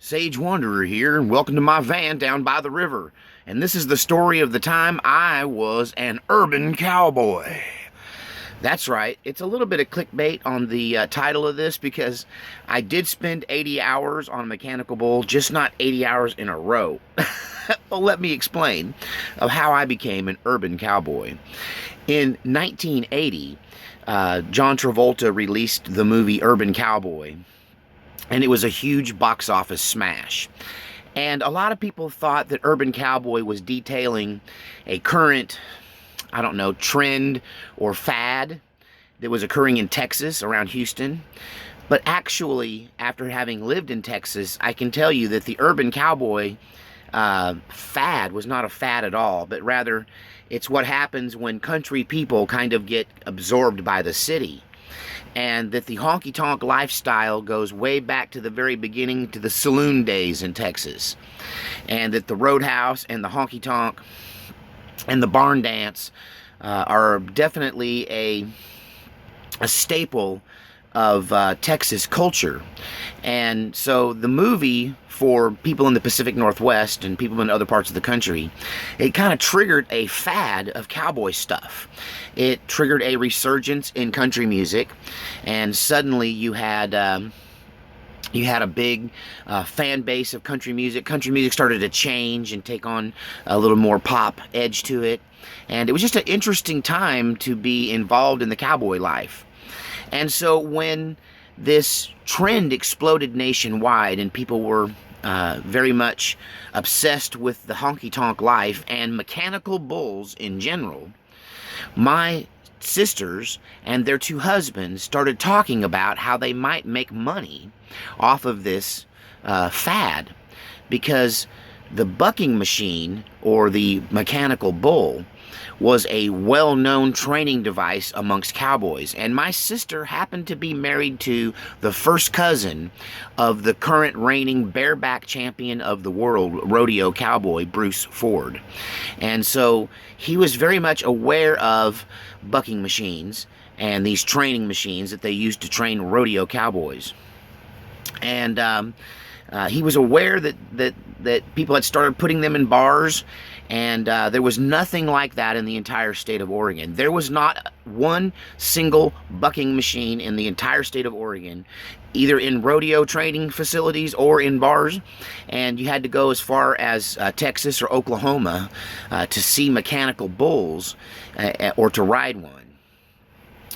Sage Wanderer here, and welcome to my van down by the river. And this is the story of the time I was an urban cowboy. That's right, it's a little bit of clickbait on the title of this because I did spend 80 hours on a mechanical bull, just not 80 hours in a row. Well, let me explain of how I became an urban cowboy. In 1980, John Travolta released the movie Urban Cowboy. And it was a huge box office smash. And a lot of people thought that Urban Cowboy was detailing a current, I don't know, trend or fad that was occurring in Texas, around Houston. But actually, after having lived in Texas, I can tell you that the Urban Cowboy fad was not a fad at all, but rather it's what happens when country people kind of get absorbed by the city. And that the honky-tonk lifestyle goes way back to the very beginning, to the saloon days in Texas. And that the roadhouse and the honky-tonk and the barn dance are definitely a staple of Texas culture. And so the movie, for people in the Pacific Northwest and people in other parts of the country, it kind of triggered a fad of cowboy stuff. It triggered a resurgence in country music, and suddenly you had a big fan base of country music. Country music started to change and take on a little more pop edge to it, and it was just an interesting time to be involved in the cowboy life. And so when this trend exploded nationwide and people were very much obsessed with the honky-tonk life and mechanical bulls in general, my sisters and their two husbands started talking about how they might make money off of this fad, because the bucking machine, or the mechanical bull, was a well-known training device amongst cowboys. And my sister happened to be married to the first cousin of the current reigning bareback champion of the world, rodeo cowboy, Bruce Ford. And so he was very much aware of bucking machines and these training machines that they used to train rodeo cowboys. And he was aware that people had started putting them in bars, and there was nothing like that in the entire state of Oregon. There was not one single bucking machine in the entire state of Oregon, either in rodeo training facilities or in bars, and you had to go as far as Texas or Oklahoma to see mechanical bulls or to ride one.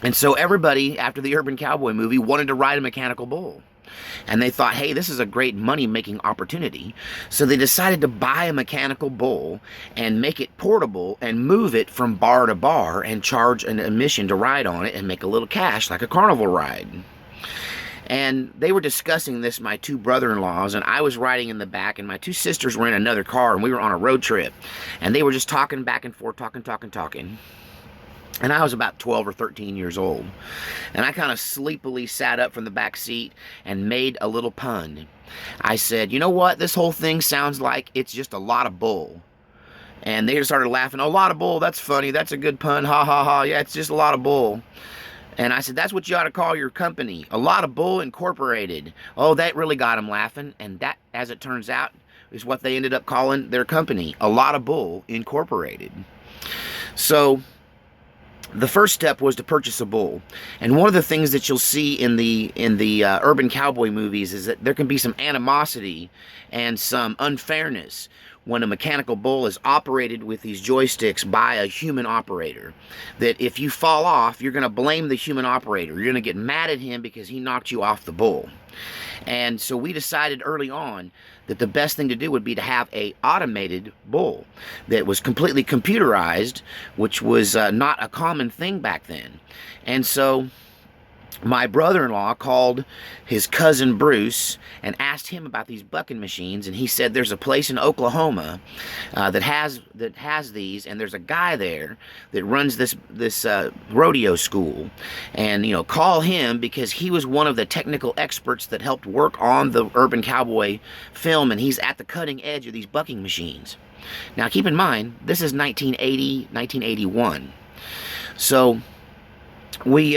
And so everybody, after the Urban Cowboy movie, wanted to ride a mechanical bull. And they thought, hey, this is a great money-making opportunity. So they decided to buy a mechanical bull and make it portable and move it from bar to bar and charge an admission to ride on it and make a little cash like a carnival ride. And they were discussing this, my two brother-in-laws, and I was riding in the back, and my two sisters were in another car, and we were on a road trip. And they were just talking back and forth, talking. And I was about 12 or 13 years old. And I kind of sleepily sat up from the back seat and made a little pun. I said, you know what? This whole thing sounds like it's just a lot of bull. And they just started laughing. Oh, a lot of bull. That's funny. That's a good pun. Ha, ha, ha. Yeah, it's just a lot of bull. And I said, that's what you ought to call your company. A Lot of Bull Incorporated. Oh, that really got them laughing. And that, as it turns out, is what they ended up calling their company. A Lot of Bull Incorporated. So the first step was to purchase a bull. And one of the things that you'll see in the Urban Cowboy movies is that there can be some animosity and some unfairness when a mechanical bull is operated with these joysticks by a human operator. That if you fall off, you're going to blame the human operator. You're going to get mad at him because he knocked you off the bull. And so we decided early on that the best thing to do would be to have a automated bull that was completely computerized, which was not a common thing back then. And so my brother-in-law called his cousin Bruce and asked him about these bucking machines, and he said there's a place in Oklahoma that has these, and there's a guy there that runs this rodeo school, and call him, because he was one of the technical experts that helped work on the Urban Cowboy film, and he's at the cutting edge of these bucking machines. Now keep in mind, this is 1980, 1981. So we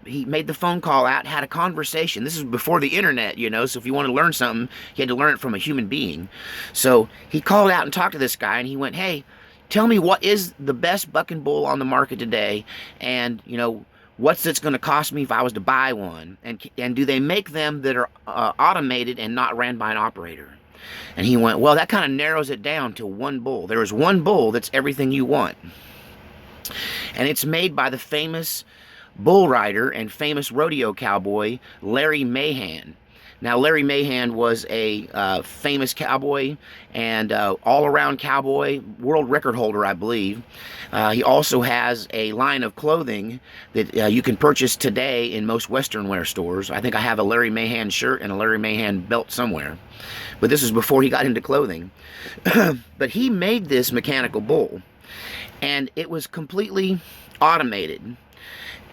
he made the phone call out, had a conversation. This is before the internet, you know, so if you want to learn something, you had to learn it from a human being. So he called out and talked to this guy, and he went, hey, tell me what is the best bucking bull on the market today, and, you know, what's it's going to cost me if I was to buy one, and do they make them that are automated and not ran by an operator? And he went, well, that kind of narrows it down to one bull. There is one bull that's everything you want. And it's made by the famous bull rider and famous rodeo cowboy, Larry Mahan. Now, Larry Mahan was a famous cowboy and all-around cowboy, world record holder, I believe. He also has a line of clothing that you can purchase today in most Western wear stores. I think I have a Larry Mahan shirt and a Larry Mahan belt somewhere. But this was before he got into clothing. But he made this mechanical bull, and it was completely automated.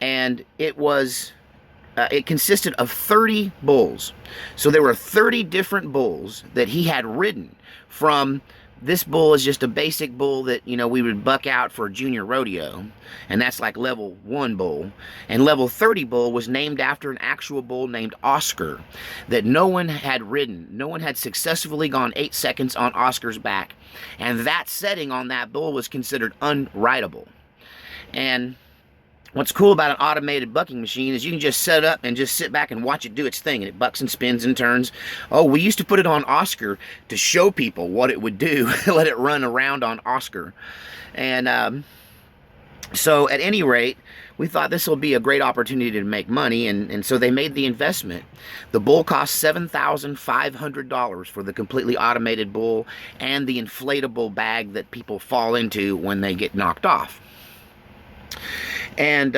And it was... it consisted of 30 bulls. So there were 30 different bulls that he had ridden. From this bull is just a basic bull that, you know, we would buck out for a junior rodeo. And that's like level 1 bull. And level 30 bull was named after an actual bull named Oscar that no one had ridden. No one had successfully gone 8 seconds on Oscar's back. And that setting on that bull was considered unrideable. And what's cool about an automated bucking machine is you can just set it up and just sit back and watch it do its thing, and it bucks and spins and turns. Oh, we used to put it on Oscar to show people what it would do, let it run around on Oscar. And so at any rate, we thought this will be a great opportunity to make money, and so they made the investment. The bull cost $7,500 for the completely automated bull and the inflatable bag that people fall into when they get knocked off. And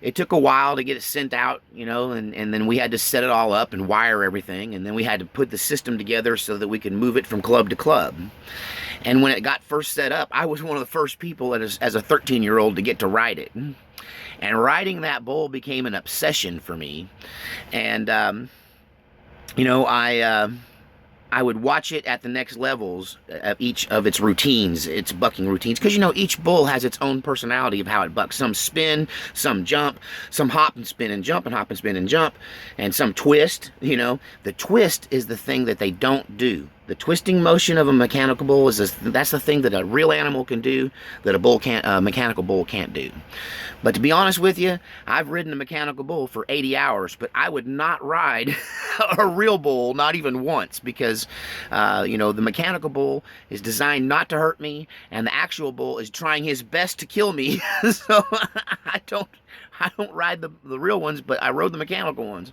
it took a while to get it sent out, you know, and then we had to set it all up and wire everything, and then we had to put the system together so that we could move it from club to club. And when it got first set up, I was one of the first people as a 13-year-old to get to ride it. And riding that bull became an obsession for me. And, you know, I would watch it at the next levels of each of its routines, its bucking routines, because, you know, each bull has its own personality of how it bucks. Some spin, some jump, some hop and spin and jump, and hop and spin and jump, and some twist. You know, the twist is the thing that they don't do. The twisting motion of a mechanical bull that's the thing that a real animal can do that a mechanical bull can't do. But to be honest with you, I've ridden a mechanical bull for 80 hours, but I would not ride a real bull, not even once, because, you know, the mechanical bull is designed not to hurt me, and the actual bull is trying his best to kill me. So I don't ride the real ones, but I rode the mechanical ones.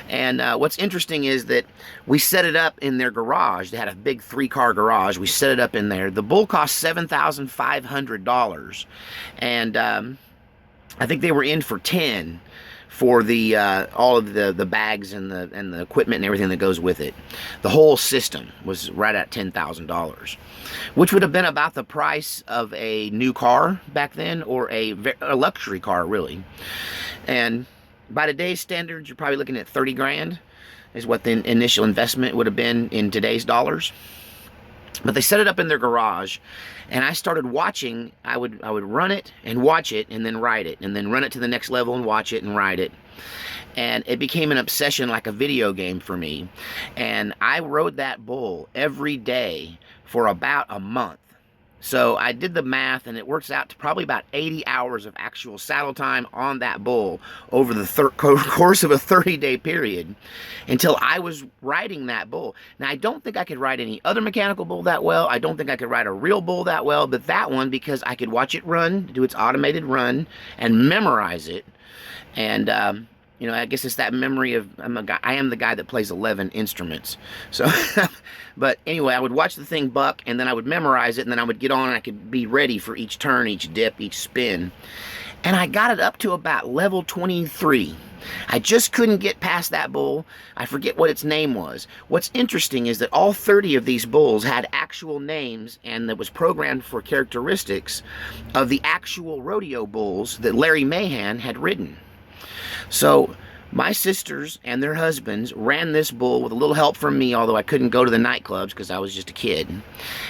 And what's interesting is that we set it up in their garage. They had a big 3-car garage. We set it up in there. The bull cost $7,500, and I think they were in for 10 for the all of the bags and the equipment and everything that goes with it. The whole system was right at $10,000, which would have been about the price of a new car back then, or a luxury car, really. And by today's standards, you're probably looking at 30 grand is what the initial investment would have been in today's dollars. But they set it up in their garage, and I started watching. I would run it and watch it and then ride it, and then run it to the next level and watch it and ride it. And it became an obsession, like a video game for me. And I rode that bull every day for about a month. So I did the math, and it works out to probably about 80 hours of actual saddle time on that bull over the course of a 30-day period until I was riding that bull. Now, I don't think I could ride any other mechanical bull that well. I don't think I could ride a real bull that well, but that one, because I could watch it run, do its automated run, and memorize it. And you know, I guess it's that memory of I am the guy that plays 11 instruments. So, but anyway, I would watch the thing buck, and then I would memorize it, and then I would get on, and I could be ready for each turn, each dip, each spin. And I got it up to about level 23. I just couldn't get past that bull. I forget what its name was. What's interesting is that all 30 of these bulls had actual names, and that was programmed for characteristics of the actual rodeo bulls that Larry Mahan had ridden. So My sisters and their husbands ran this bull with a little help from me, although I couldn't go to the nightclubs because I was just a kid.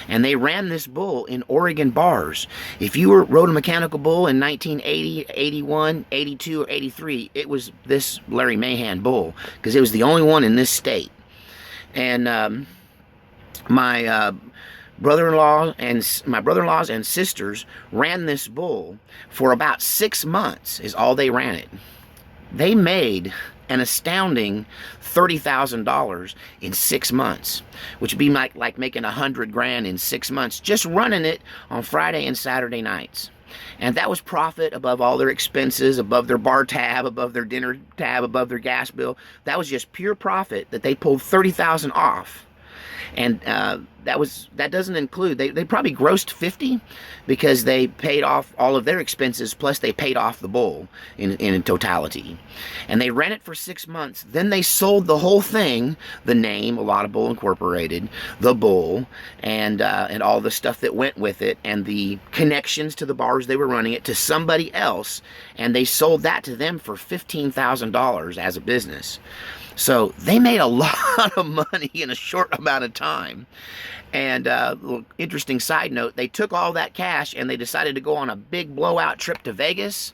And they ran this bull in Oregon bars. If you rode a mechanical bull in 1980, 81, 82, or 83, it was this Larry Mahan bull, because it was the only one in this state. And my brother-in-laws and sisters ran this bull for about 6 months is all they ran it. They made an astounding $30,000 in 6 months, which would be like making $100,000 in 6 months, just running it on Friday and Saturday nights. And that was profit above all their expenses, above their bar tab, above their dinner tab, above their gas bill. That was just pure profit that they pulled $30,000 off. And that doesn't include, they probably grossed 50 because they paid off all of their expenses, plus they paid off the bull in totality. And they ran it for 6 months. Then they sold the whole thing, the name, A Lot of Bull Incorporated, the bull, and all the stuff that went with it, and the connections to the bars they were running it, to somebody else, and they sold that to them for $15,000 as a business. So they made a lot of money in a short amount of time. And little interesting side note, they took all that cash and they decided to go on a big blowout trip to Vegas.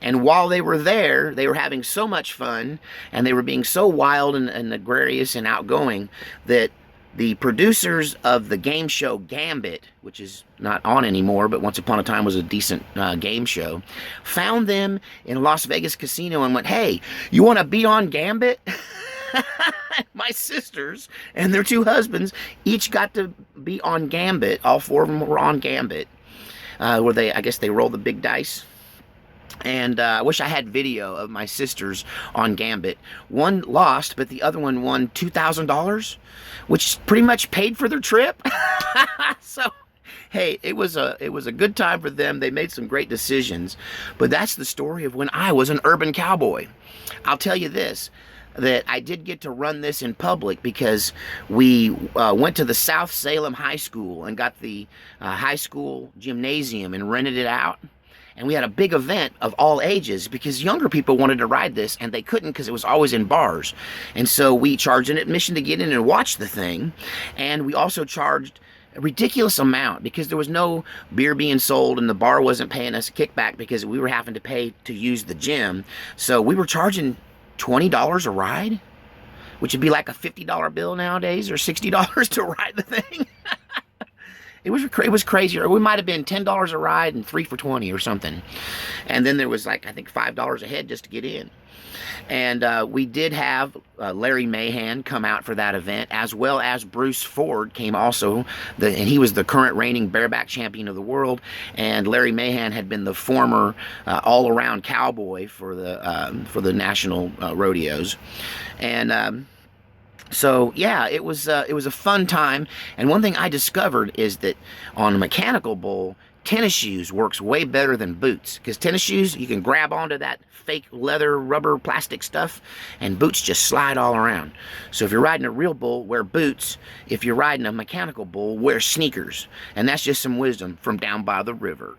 And while they were there, they were having so much fun, and they were being so wild and gregarious and outgoing, that the producers of the game show Gambit, which is not on anymore, but once upon a time was a decent game show, found them in a Las Vegas casino and went, "Hey, you want to be on Gambit?" My sisters and their 2 husbands each got to be on Gambit. All 4 of them were on Gambit, where I guess they roll the big dice. And I wish I had video of my sisters on Gambit. One lost, but the other one won $2,000, which pretty much paid for their trip. So, hey, it was a good time for them. They made some great decisions. But that's the story of when I was an urban cowboy. I'll tell you this, that I did get to run this in public, because we went to the South Salem High School and got the high school gymnasium and rented it out. And we had a big event of all ages, because younger people wanted to ride this and they couldn't because it was always in bars. And so we charged an admission to get in and watch the thing. And we also charged a ridiculous amount, because there was no beer being sold and the bar wasn't paying us a kickback because we were having to pay to use the gym. So we were charging $20 a ride, which would be like a $50 bill nowadays, or $60 to ride the thing. It was crazy. Or we might have been $10 a ride and 3 for $20 or something. And then there was like, I think, $5 a head just to get in. And we did have Larry Mahan come out for that event, as well as Bruce Ford came also, and he was the current reigning bareback champion of the world. And Larry Mahan had been the former all-around cowboy for the national rodeos. And so yeah, it was a fun time. And one thing I discovered is that on a mechanical bull, tennis shoes works way better than boots, because tennis shoes, you can grab onto that fake leather, rubber, plastic stuff, and boots just slide all around. So if you're riding a real bull, wear boots. If you're riding a mechanical bull, wear sneakers. And that's just some wisdom from down by the river.